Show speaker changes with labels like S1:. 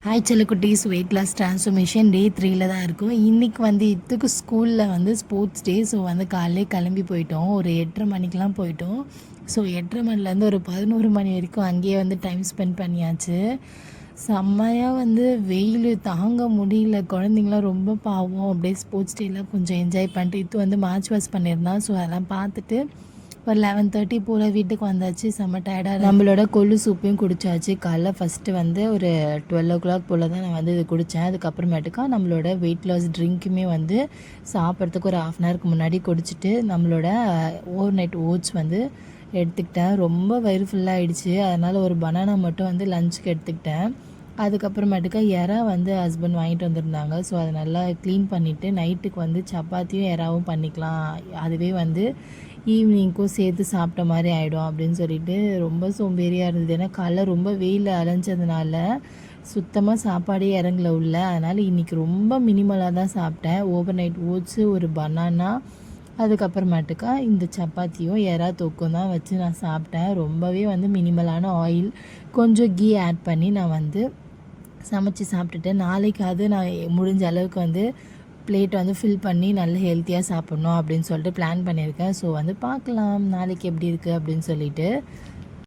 S1: Hi செல்லக்குட்டீஸ், weight loss transformation டே 3ல தான் இருக்கும். இன்றைக்கி வந்து இதுக்கு ஸ்கூலில் வந்து ஸ்போர்ட்ஸ் டே. ஸோ வந்து காலையிலே கிளம்பி போயிட்டோம். ஒரு 8:30 மணிக்கெலாம் போயிட்டோம். ஸோ 8:30 மணிலேருந்து ஒரு 11 மணி வரைக்கும் அங்கேயே வந்து டைம் ஸ்பெண்ட் பண்ணியாச்சு. செம்மையாக வந்து வெயில் தாங்க முடியல. குழந்தைங்களாம் ரொம்ப பாவம். அப்படியே ஸ்போர்ட்ஸ் டேலாம் கொஞ்சம் என்ஜாய் பண்ணிட்டு இது வந்து மார்ச் பாஸ் பண்ணியிருந்தான். ஸோ அதெல்லாம் பார்த்துட்டு ஒரு 11:30 போல் வீட்டுக்கு வந்தாச்சு. செம்ம டயர்டாக நம்மளோட கொள்ளு சூப்பையும் குடித்தாச்சு. காலைல ஃபஸ்ட்டு வந்து ஒரு 12 போல் தான் நான் வந்து இது குடித்தேன். அதுக்கப்புறமேட்டுக்கா நம்மளோட வெயிட் லாஸ் ட்ரிங்க்குமே வந்து சாப்பிட்றதுக்கு ஒரு 1/2 அன் முன்னாடி குடிச்சிட்டு நம்மளோட ஓவர் நைட் ஓட்ஸ் வந்து எடுத்துக்கிட்டேன். ரொம்ப வயிறு ஃபுல்லாகிடுச்சு. அதனால் ஒரு பனானா மட்டும் வந்து லஞ்சுக்கு எடுத்துக்கிட்டேன். அதுக்கப்புறமேட்டுக்கா எறா வந்து ஹஸ்பண்ட் வாங்கிட்டு வந்திருந்தாங்க. ஸோ அதை நல்லா க்ளீன் பண்ணிவிட்டு நைட்டுக்கு வந்து சப்பாத்தியும் எறாவும் பண்ணிக்கலாம். அதுவே வந்து ஈவினிங்க்கும் சேர்த்து சாப்பிட்ட மாதிரி ஆகிடும் அப்படின்னு சொல்லிட்டு ரொம்ப சோம்பேறியாக இருந்தது. ஏன்னா காலைல ரொம்ப வெயில் அலைஞ்சதுனால சுத்தமாக சாப்பாடே இறங்கல உள்ள. அதனால் இன்றைக்கி ரொம்ப மினிமலாக தான் சாப்பிட்டேன். ஓவர் நைட் ஓட்ஸு, ஒரு பனானா, அதுக்கப்புறமேட்டுக்கா இந்த சப்பாத்தியும் எறா தொக்கும் தான் வச்சு நான் சாப்பிட்டேன். ரொம்பவே வந்து மினிமலான ஆயில், கொஞ்சம் கீ ஆட் பண்ணி நான் வந்து சமைச்சு சாப்பிட்டுட்டேன். நாளைக்காவது நான் முடிஞ்ச அளவுக்கு வந்து பிளேட் வந்து ஃபில் பண்ணி நல்ல ஹெல்த்தியாக சாப்பிட்ணும் அப்படின்னு சொல்லிட்டு பிளான் பண்ணியிருக்கேன். ஸோ வந்து பார்க்கலாம் நாளைக்கு எப்படி இருக்குது அப்படின்னு சொல்லிட்டு.